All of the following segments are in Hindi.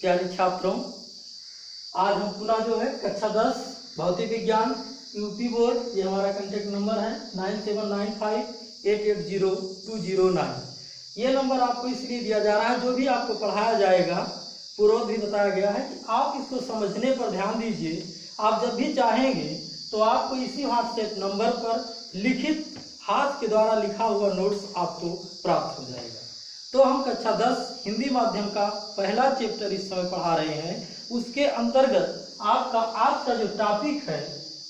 प्यारे छात्रों, आज हम पुनः जो है कक्षा 10 भौतिक विज्ञान यूपी बोर्ड, ये हमारा कॉन्टेक्ट नंबर है 9795880209। ये नंबर आपको इसलिए दिया जा रहा है, जो भी आपको पढ़ाया जाएगा पूर्व भी बताया गया है कि आप इसको समझने पर ध्यान दीजिए। आप जब भी चाहेंगे तो आपको इसी व्हाट्सएप नंबर पर लिखित हाथ के द्वारा लिखा हुआ नोट्स आपको प्राप्त हो जाएगा। तो हम कक्षा 10 हिंदी माध्यम का पहला चैप्टर इस समय पढ़ा रहे हैं। उसके अंतर्गत आपका आज का जो टॉपिक है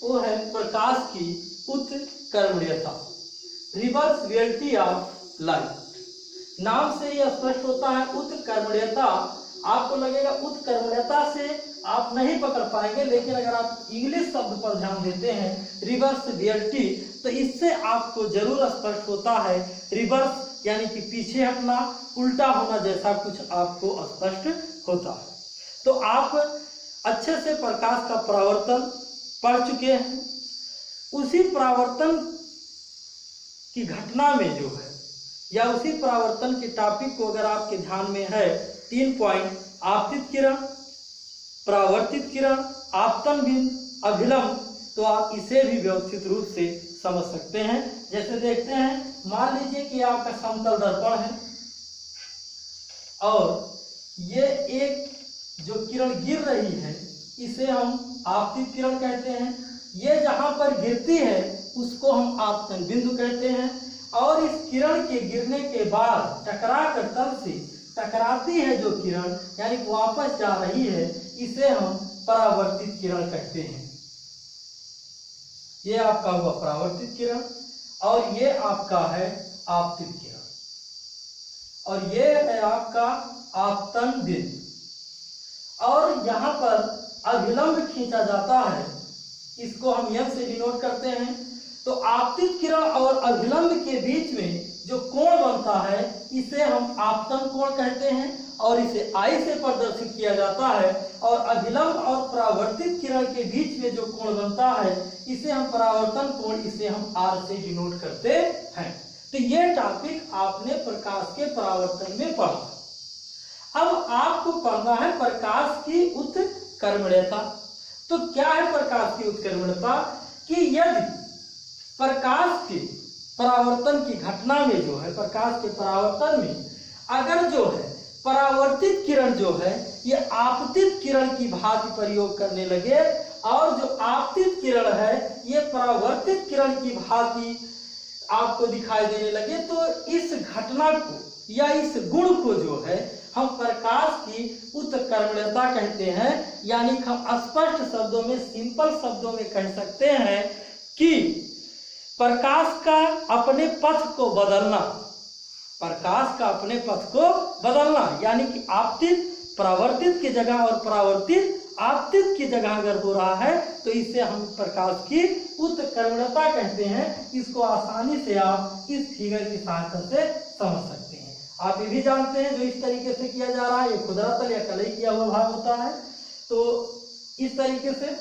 वो है प्रकाश की उत्कर्मण्यता, रिवर्सिबिलिटी ऑफ लाइट। नाम से यह स्पष्ट होता है उत्कर्मण्यता। आपको लगेगा उत्कर्मण्यता से आप नहीं पकड़ पाएंगे, लेकिन अगर आप इंग्लिश शब्द पर ध्यान देते हैं रिवर्सिबिलिटी, तो इससे आपको जरूर स्पष्ट होता है। रिवर्स यानी कि पीछे हटना, उल्टा होना जैसा कुछ आपको स्पष्ट होता है। तो आप अच्छे से प्रकाश का परावर्तन पढ़ चुके हैं। उसी परावर्तन की घटना में जो है या उसी परावर्तन के टॉपिक को अगर आपके ध्यान में है 3 पॉइंट, आपतित किरण, परावर्तित किरण, आपतन बिंदु, अभिलंब, तो आप इसे भी व्यवस्थित रूप से समझ सकते हैं। जैसे देखते हैं, मान लीजिए कि आपका समतल दर्पण है और ये एक जो किरण गिर रही है इसे हम आपतित किरण कहते हैं। ये जहां पर गिरती है उसको हम आपतन बिंदु कहते हैं। और इस किरण के गिरने के बाद टकरा कर तल से टकराती है जो किरण, यानी वापस जा रही है, इसे हम परावर्तित किरण कहते हैं। ये आपका हुआ परावर्तित किरण और ये आपका है आपतित किरण और ये है आपका आपतन बिंदु। और यहाँ पर अभिलंब खींचा जाता है, इसको हम एम से डिनोट करते हैं। तो आपतित किरण और अभिलंब के बीच में जो कोण बनता है इसे हम आपतन कोण कहते हैं और इसे आई से प्रदर्शित किया जाता है। और अभिलंब और परावर्तित किरण के बीच में जो कोण बनता है इसे हम परावर्तन कोण, इसे हम आर से डिनोट करते हैं। तो ये टॉपिक आपने प्रकाश के परावर्तन में पढ़ा। अब आपको पढ़ना है प्रकाश की उत्कर्मण्यता। तो क्या है प्रकाश की उत्कर्मण्यता? कि यदि प्रकाश के परावर्तन की घटना में जो है, प्रकाश के परावर्तन में अगर जो है परावर्तित किरण जो है ये आपतित किरण की भांति प्रयोग करने लगे और जो आपतित किरण है ये परावर्तित किरण की भांति आपको दिखाई देने लगे, तो इस घटना को या इस गुण को जो है हम प्रकाश की उत्कर्मण्यता कहते हैं। यानी हम स्पष्ट शब्दों में, सिंपल शब्दों में कह सकते हैं कि प्रकाश का अपने पथ को बदलना, प्रकाश का अपने पथ को बदलना, यानी कि आपतित परावर्तित की जगह और परावर्तित आपतित की जगह अगर हो रहा है तो इसे हम प्रकाश की उत्कर्मण्यता कहते हैं। इसको आसानी से आप इस फिगर की सहायता से समझ सकते हैं। आप ये भी जानते हैं जो इस तरीके से किया जा रहा है ये खुदरातल या कलई किया हुआ भाग होता है। तो इस तरीके से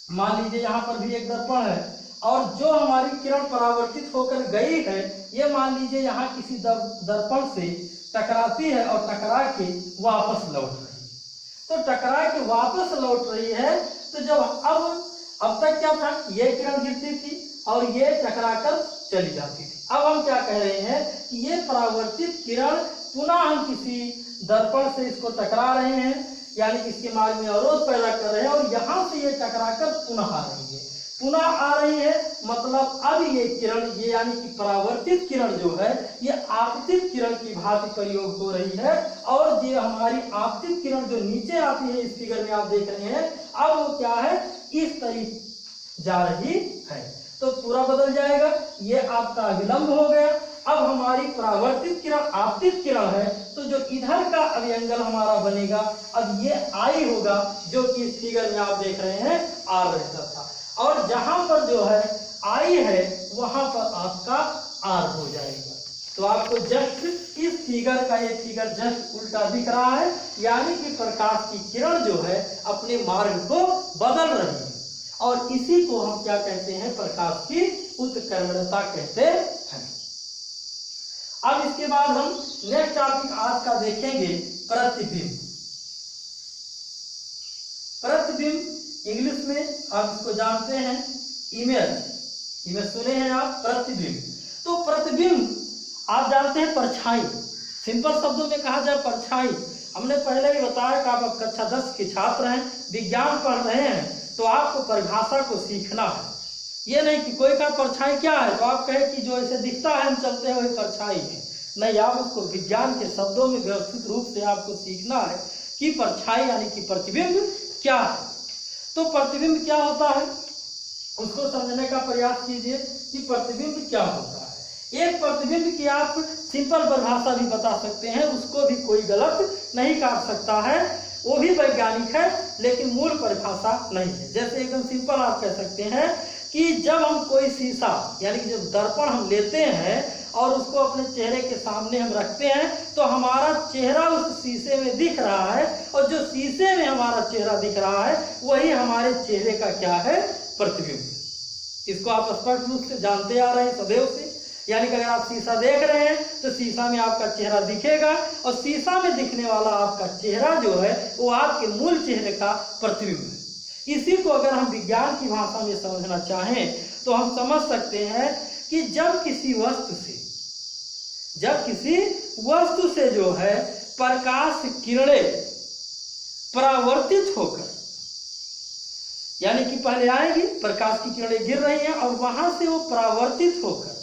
मान लीजिए यहाँ पर भी एक दर्पण है और जो हमारी किरण परावर्तित होकर गई है ये मान लीजिए यहाँ किसी दर्पण से टकराती है और टकरा के वापस लौट रही है। तो टकरा के वापस लौट रही है, तो जब अब तक क्या था, ये किरण गिरती थी और ये टकरा कर चली जाती थी। अब हम क्या कह रहे हैं कि ये परावर्तित किरण पुनः हम किसी दर्पण से इसको टकरा रहे हैं, यानी कि इसके मार्ग में अवरोध पैदा कर रहे हैं और यहाँ से ये टकरा कर पुनः आ रही है। पुनः आ रही है मतलब अब ये किरण, ये यानी कि परावर्तित किरण जो है ये आपतित किरण की भांति प्रयोग हो रही है। और ये हमारी आपतित किरण जो नीचे आती है इस फिगर में आप देख रहे हैं, अब वो क्या है, इस तरीके जा रही है, तो पूरा बदल जाएगा। ये आपका अभिलंब हो गया। अब हमारी परावर्तित किरण आपतित किरण है, तो जो इधर का अभियंगल हमारा बनेगा अब ये आई होगा, जो कि इस फिगर में आप देख रहे हैं आर रहता था। और जहां पर जो है आई है वहां पर आपका आर हो जाएगा। तो आपको जस्ट इस फिगर का ये फिगर जस्ट उल्टा दिख रहा है, यानी कि प्रकाश की किरण जो है अपने मार्ग को बदल रही है और इसी को हम क्या कहते हैं, प्रकाश की उत्कर्मण्यता कहते हैं। अब इसके बाद हम नेक्स्ट टॉपिक आज का देखेंगे प्रतिबिंब। प्रतिबिंब इंग्लिश में आप इसको जानते हैं इमेज सुने हैं आप, प्रतिबिंब। तो प्रतिबिंब आप जानते हैं परछाई, सिंपल शब्दों में कहा जाए परछाई। हमने पहले ही बताया कि आप कक्षा 10 के छात्र हैं, विज्ञान पढ़ रहे हैं, तो आपको परिभाषा को सीखना है। ये नहीं कि कोई का परछाई क्या है तो आप कहें कि जो ऐसे दिखता है हम चलते हैं वही परछाई है, नहीं, आप उसको विज्ञान के शब्दों में व्यवस्थित रूप से आपको सीखना है कि परछाई यानी कि प्रतिबिंब क्या है। तो प्रतिबिंब क्या होता है उसको समझने का प्रयास कीजिए कि प्रतिबिंब क्या होता है। एक प्रतिबिंब की आप सिंपल परिभाषा भी बता सकते हैं, उसको भी कोई गलत नहीं काट सकता है, वो भी वैज्ञानिक है लेकिन मूल परिभाषा नहीं है। जैसे एकदम सिंपल आप कह सकते हैं कि जब हम कोई शीशा यानी कि जब दर्पण हम लेते हैं और उसको अपने चेहरे के सामने हम रखते हैं तो हमारा चेहरा उस शीशे में दिख रहा है, और जो शीशे में हमारा चेहरा दिख रहा है वही हमारे चेहरे का क्या है, प्रतिबिंब। इसको आप स्पष्ट रूप से जानते आ रहे हैं सदैव से, यानी कि अगर आप शीशा देख रहे हैं तो शीशा में आपका चेहरा दिखेगा, और शीशा में दिखने वाला आपका चेहरा जो है वो आपके मूल चेहरे का प्रतिबिंब है। इसी को अगर हम विज्ञान की भाषा में समझना चाहें तो हम समझ सकते हैं कि जब किसी वस्तु से जो है प्रकाश किरणें परावर्तित होकर, यानी कि पहले आएगी प्रकाश की किरणें गिर रही हैं और वहां से वो परावर्तित होकर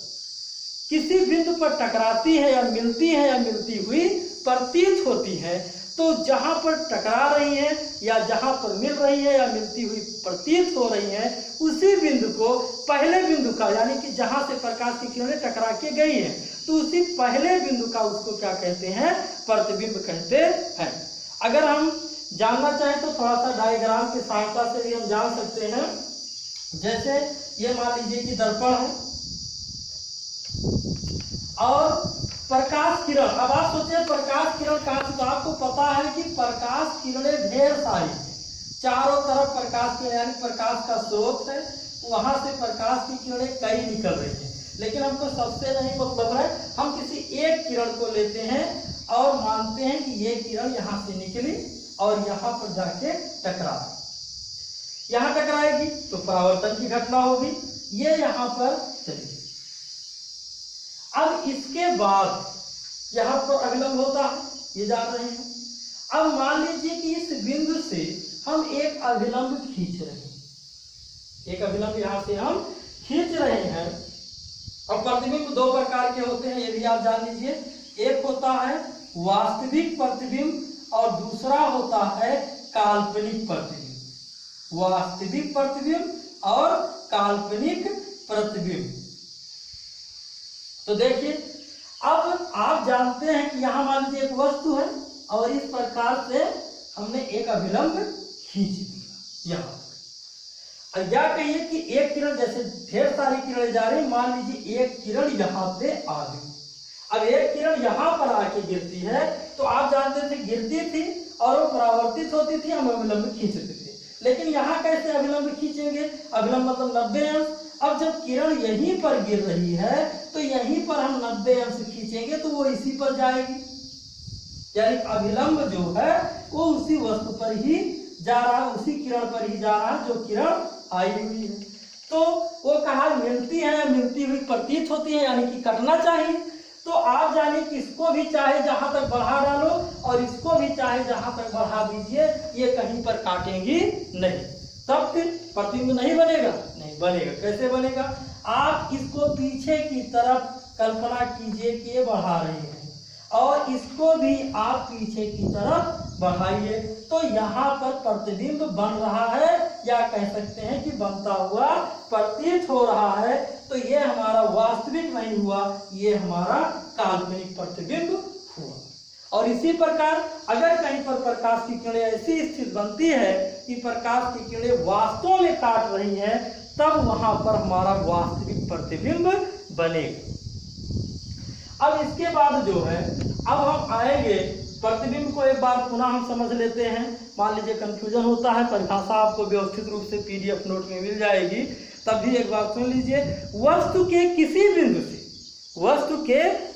किसी बिंदु पर टकराती है या मिलती हुई प्रतीत होती है, तो जहां पर टकरा रही हैं या जहां पर मिल रही है या मिलती हुई प्रतीत हो रही हैं, उसी बिंदु को पहले बिंदु का, यानी कि जहां से प्रकाश की किरणें टकरा के गई हैं तो उसी पहले बिंदु का उसको क्या कहते हैं, प्रतिबिंब कहते हैं। अगर हम जानना चाहें तो थोड़ा सा डायग्राम की सहायता से भी हम जान सकते हैं। जैसे ये मान लीजिए कि दर्पण है और प्रकाश किरण, अब आप सोचे प्रकाश किरण कहां से, तो आपको पता है कि प्रकाश किरणें ढेर सारी चारों तरफ प्रकाश किरण यानी प्रकाश का स्रोत है, वहां से प्रकाश की किरणें कई निकल रही है, लेकिन हमको सबसे नहीं मतलब है, हम किसी एक किरण को लेते हैं और मानते हैं कि ये किरण यहां से निकली और यहां पर जाके टकरा, यहां टकराएगी तो परावर्तन की घटना होगी, ये यहां पर चली। अब इसके बाद यहां पर अभिलंब होता है, ये जान रहे हैं। अब मान लीजिए कि इस बिंदु से हम एक अभिलंब खींच रहे हैं, एक अभिलंब यहां से हम खींच रहे हैं। और प्रतिबिंब दो प्रकार के होते हैं, ये भी आप जान लीजिए, एक होता है वास्तविक प्रतिबिंब और दूसरा होता है काल्पनिक प्रतिबिंब। वास्तविक प्रतिबिंब और काल्पनिक प्रतिबिंब। तो देखिए, अब आप जानते हैं कि यहां मान लीजिए एक वस्तु है और इस प्रकार से हमने एक अभिलंब खींच दिया यहां, और या कहिए कि एक किरण, जैसे ढेर सारी किरणें जा रही, मान लीजिए एक किरण यहां पे आ गई। अब एक किरण यहां पर आके गिरती है तो आप जानते थे गिरती थी और वो परावर्तित होती थी, हम अभिलंब खींचते थे। लेकिन यहाँ कैसे अभिलंब खींचेंगे, अभिलंब मतलब 90 अंश। अब जब किरण यहीं पर गिर रही है तो यहीं पर हम 90 अंश खींचेंगे तो वो इसी पर जाएगी, यानी अभिलंब जो है वो उसी वस्तु पर ही जा रहा है, उसी किरण पर ही जा रहा है जो किरण आई हुई है। तो वो कहा मिलती है, मिलती हुई प्रतीत होती है, यानी कि कटना चाहिए। तो आप जानिए कि इसको भी चाहे जहां तक बढ़ा डालो और इसको भी चाहे जहां तक बढ़ा दीजिए, ये कहीं पर काटेंगी नहीं, तब फिर प्रतिबिंब नहीं बनेगा, नहीं बनेगा। कैसे बनेगा, आप इसको पीछे की तरफ कल्पना कीजिए कि ये बढ़ा रही है और इसको भी आप पीछे की तरफ बढ़ाइए, तो यहाँ पर प्रतिबिंब बन रहा है, या कह सकते हैं कि बनता हुआ प्रतीत हो रहा है। तो ये हमारा वास्तविक नहीं हुआ, ये हमारा काल्पनिक प्रतिबिंब हुआ। और इसी प्रकार अगर कहीं पर प्रकाश की किरणें ऐसी स्थिति बनती है कि प्रकाश की किरणें वास्तव में काट रही हैं, तब वहां पर हमारा वास्तविक प्रतिबिंब बनेगा। अब इसके बाद जो है, अब हम आएंगे प्रतिबिंब को एक बार पुनः हम समझ लेते हैं। मान लीजिए कंफ्यूजन होता है, परिभाषा आपको व्यवस्थित रूप से PDF नोट में मिल जाएगी, तब भी एक बार सुन लीजिए। वस्तु के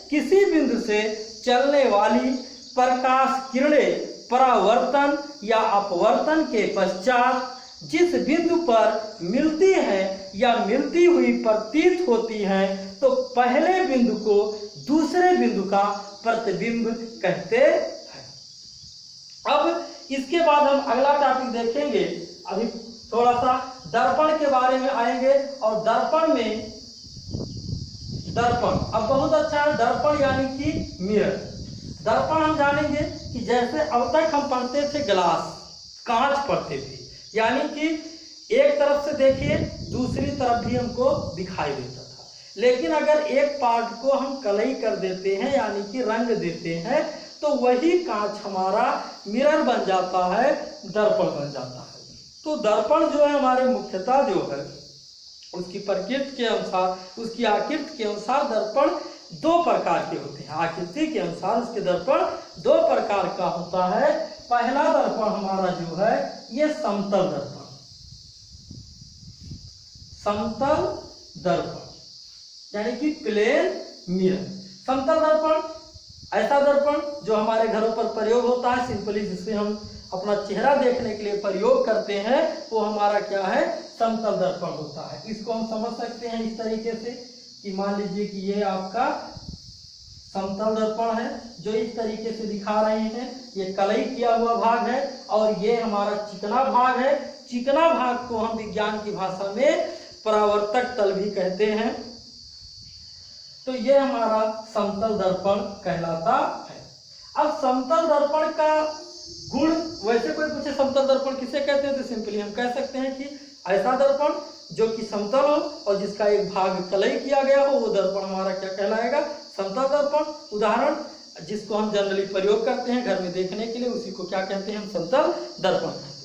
किसी बिंदु से चलने वाली प्रकाश किरणें परावर्तन या अपवर्तन के पश्चात जिस बिंदु पर मिलती है या मिलती हुई प्रतीत होती है तो पहले बिंदु को दूसरे बिंदु का प्रतिबिंब कहते हैं। अब इसके बाद हम अगला टॉपिक देखेंगे। अभी थोड़ा सा दर्पण के बारे में आएंगे और दर्पण में दर्पण अब बहुत अच्छा है। दर्पण यानी कि मिरर। दर्पण हम जानेंगे कि जैसे अब तक हम पढ़ते थे ग्लास, कांच पढ़ते थे, यानी कि एक तरफ से देखिए दूसरी तरफ भी हमको दिखाई देता था, लेकिन अगर एक पार्ट को हम कलई कर देते हैं यानी कि रंग देते हैं तो वही कांच हमारा मिरर बन जाता है, दर्पण बन जाता है। तो दर्पण जो है हमारे मुख्यतः जो है उसकी प्रकृति के अनुसार, उसकी आकृति के अनुसार दर्पण दो प्रकार के होते हैं। आकृति के अनुसार उसके दर्पण दो प्रकार का होता है। पहला दर्पण हमारा जो है ये समतल दर्पण, समतल दर्पण यानी कि प्लेन मिरर। समतल दर्पण ऐसा दर्पण जो हमारे घरों पर प्रयोग होता है, सिंपली जिससे हम अपना चेहरा देखने के लिए प्रयोग करते हैं, वो हमारा क्या है, समतल दर्पण होता है। इसको हम समझ सकते हैं इस तरीके से कि मान लीजिए कि ये आपका समतल दर्पण है जो इस तरीके से दिखा रहे हैं। ये कलई किया हुआ भाग है और ये हमारा चिकना भाग है। चिकना भाग को हम विज्ञान की भाषा में परावर्तक तल भी कहते हैं। तो ये हमारा समतल दर्पण कहलाता है। अब समतल दर्पण का गुण, वैसे कोई पूछे समतल दर्पण किसे कहते हैं तो सिंपली हम कह सकते हैं कि ऐसा दर्पण जो कि समतल हो और जिसका एक भाग कलई किया गया हो, वो दर्पण हमारा क्या कहलाएगा, समतल दर्पण। उदाहरण जिसको हम जनरली प्रयोग करते हैं घर में देखने के लिए, उसी को क्या कहते हैं, हम समतल दर्पण कहते हैं।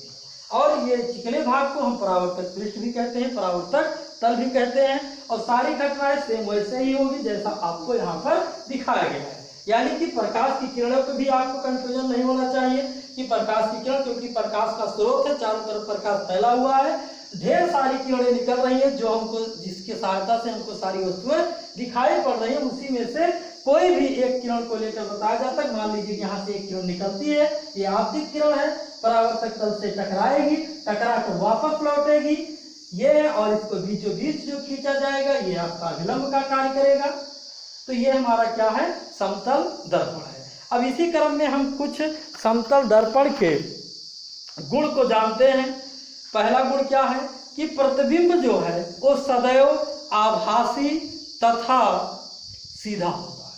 और ये चिकने भाग को हम परावर्तक पृष्ठ भी कहते हैं, परावर्तक तल भी कहते हैं। और सारी घटनाएं सेम वैसे ही होगी जैसा आपको यहाँ पर दिखाया गया है। यानी कि प्रकाश की किरणों पे भी आपको कंफ्यूजन नहीं होना चाहिए कि प्रकाश की किरण, क्योंकि प्रकाश का स्रोत है, चारों तरफ प्रकाश फैला हुआ है, ढेर सारी किरणें निकल रही है जो हमको, जिसके सहायता से हमको सारी वस्तुएं दिखाई पड़ रही है। उसी में से कोई भी एक किरण को लेकर बताया जाता है। मान लीजिए यहाँ से एक किरण निकलती है, ये आपतित किरण है, परावर्तक तल से टकराएगी, टकरा कर वापस लौटेगी ये, और इसको बीचों बीच जो खींचा जाएगा ये आपका अभिलंब का कार्य करेगा। तो ये हमारा क्या है, समतल दर्पण है। अब इसी क्रम में हम कुछ समतल दर्पण के गुण को जानते हैं। पहला गुण क्या है कि प्रतिबिंब जो है वो सदैव आभासी तथा सीधा होता है।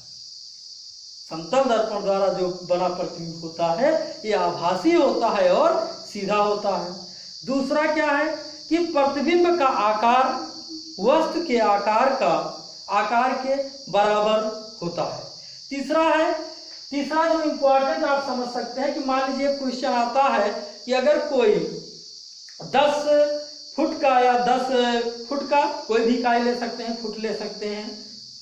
समतल दर्पण द्वारा जो बना प्रतिबिंब होता है ये आभासी होता है और सीधा होता है। दूसरा क्या है कि प्रतिबिंब का आकार वस्तु के आकार के बराबर होता है। तीसरा जो इम्पोर्टेंट आप समझ सकते हैं कि मान लीजिए क्वेश्चन आता है कि अगर कोई 10 फुट का या 10 फुट का, कोई भी इकाई ले सकते हैं, फुट ले सकते हैं,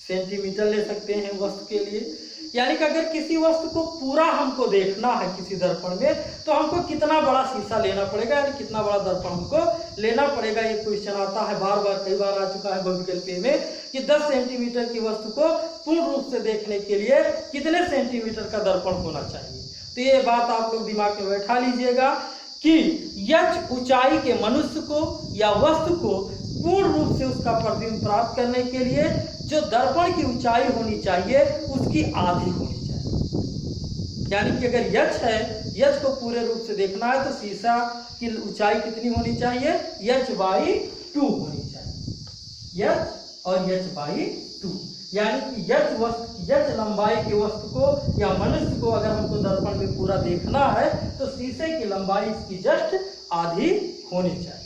सेंटीमीटर ले सकते हैं वस्तु के लिए, यानी कि अगर किसी वस्तु को पूरा हमको देखना है किसी दर्पण में तो हमको कितना बड़ा शीशा लेना पड़ेगा, यानी कितना बड़ा दर्पण हमको लेना पड़ेगा। ये क्वेश्चन आता है बार बार, कई बार आ चुका है भौतिक पे में कि 10 सेंटीमीटर की वस्तु को पूर्ण रूप से देखने के लिए कितने सेंटीमीटर का दर्पण होना चाहिए। तो ये बात आप लोग दिमाग में बैठा लीजिएगा कि यच ऊंचाई के मनुष्य को या वस्तु को पूर्ण रूप से उसका प्रतिबिंब प्राप्त करने के लिए जो दर्पण की ऊंचाई होनी चाहिए उसकी आधी होनी चाहिए। यानी कि अगर यच है, यच को पूरे रूप से देखना है तो शीशा की ऊंचाई कितनी होनी चाहिए, h/2 होनी चाहिए, h और h/2। यानी कि यच लंबाई की वस्तु को या मनुष्य को अगर हमको दर्पण में पूरा देखना है तो शीशे की लंबाई इसकी जस्ट आधी होनी चाहिए।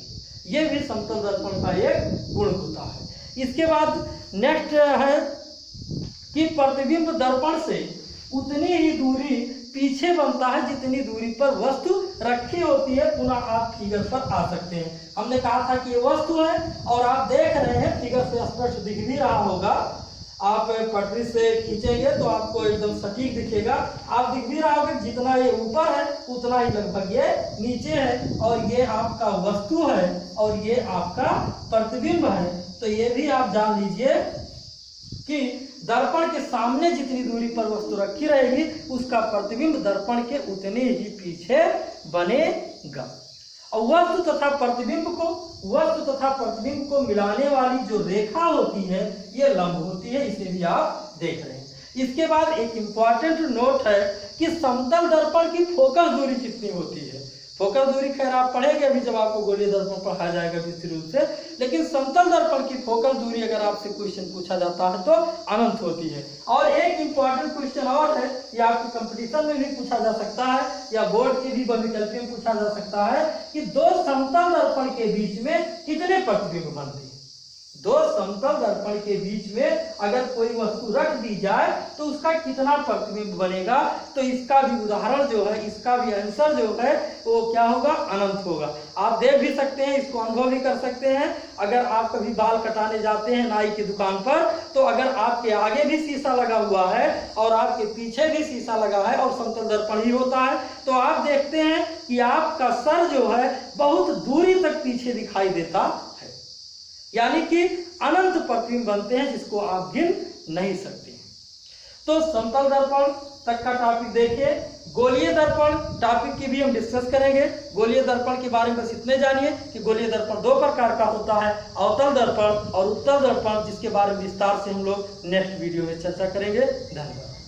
ये भी समतल दर्पण का एक गुण होता है। इसके बाद नेक्स्ट है कि प्रतिबिंब दर्पण से उतनी ही दूरी पीछे बनता है जितनी दूरी पर वस्तु रखी होती है। पुनः आप फिगर पर आ सकते हैं। हमने कहा था कि ये वस्तु है और आप देख रहे हैं, फिगर से स्पष्ट दिख भी रहा होगा। आप पटरी से खींचेंगे तो आपको एकदम सटीक दिखेगा। आप दिख भी रहा होगा जितना ये ऊपर है उतना ही लगभग ये नीचे है, और ये आपका वस्तु है और ये आपका प्रतिबिंब है। तो ये भी आप जान लीजिए। कि दर्पण के सामने जितनी दूरी पर वस्तु रखी रहेगी उसका प्रतिबिंब दर्पण के उतने ही पीछे बनेगा। और वस्तु तथा प्रतिबिंब को मिलाने वाली जो रेखा होती है ये लंब होती है, इसे भी आप देख रहे हैं। इसके बाद एक इंपॉर्टेंट नोट है कि समतल दर्पण की फोकस दूरी कितनी होती है। फोकस दूरी खैर आप पढ़ेंगे अभी जब आपको गोलीय दर्पण पढ़ाया जाएगा विस्तृत रूप से, लेकिन समतल दर्पण की फोकस दूरी अगर आपसे क्वेश्चन पूछा जाता है तो अनंत होती है। और एक इंपॉर्टेंट क्वेश्चन और है, ये आपके कंपटीशन में भी पूछा जा सकता है या बोर्ड के भी बहुविकल्पी में पूछा जा सकता है कि दो समतल दर्पण के बीच में कितने प्रतिबिंब बनते हैं। दो समतल दर्पण के बीच में अगर कोई वस्तु रख दी जाए तो उसका कितना प्रतिबिंब बनेगा। तो इसका भी उदाहरण जो है, इसका भी आंसर जो है वो क्या होगा, अनंत होगा। आप देख भी सकते हैं, इसको अनुभव भी कर सकते हैं। अगर आप कभी बाल कटाने जाते हैं नाई की दुकान पर, तो अगर आपके आगे भी शीशा लगा हुआ है और आपके पीछे भी शीशा लगा है और समतल दर्पण ही होता है, तो आप देखते हैं कि आपका सर जो है बहुत दूरी तक पीछे दिखाई देता है, यानी कि अनंत प्रतिबिंब बनते हैं जिसको आप गिन नहीं सकते। तो समतल दर्पण तक का टॉपिक देखिए। गोलीय दर्पण टॉपिक की भी हम डिस्कस करेंगे। गोलीय दर्पण के बारे में बस इतने जानिए कि गोलीय दर्पण दो प्रकार का होता है, अवतल दर्पण और उत्तल दर्पण, जिसके बारे में विस्तार से हम लोग नेक्स्ट वीडियो में चर्चा करेंगे। धन्यवाद।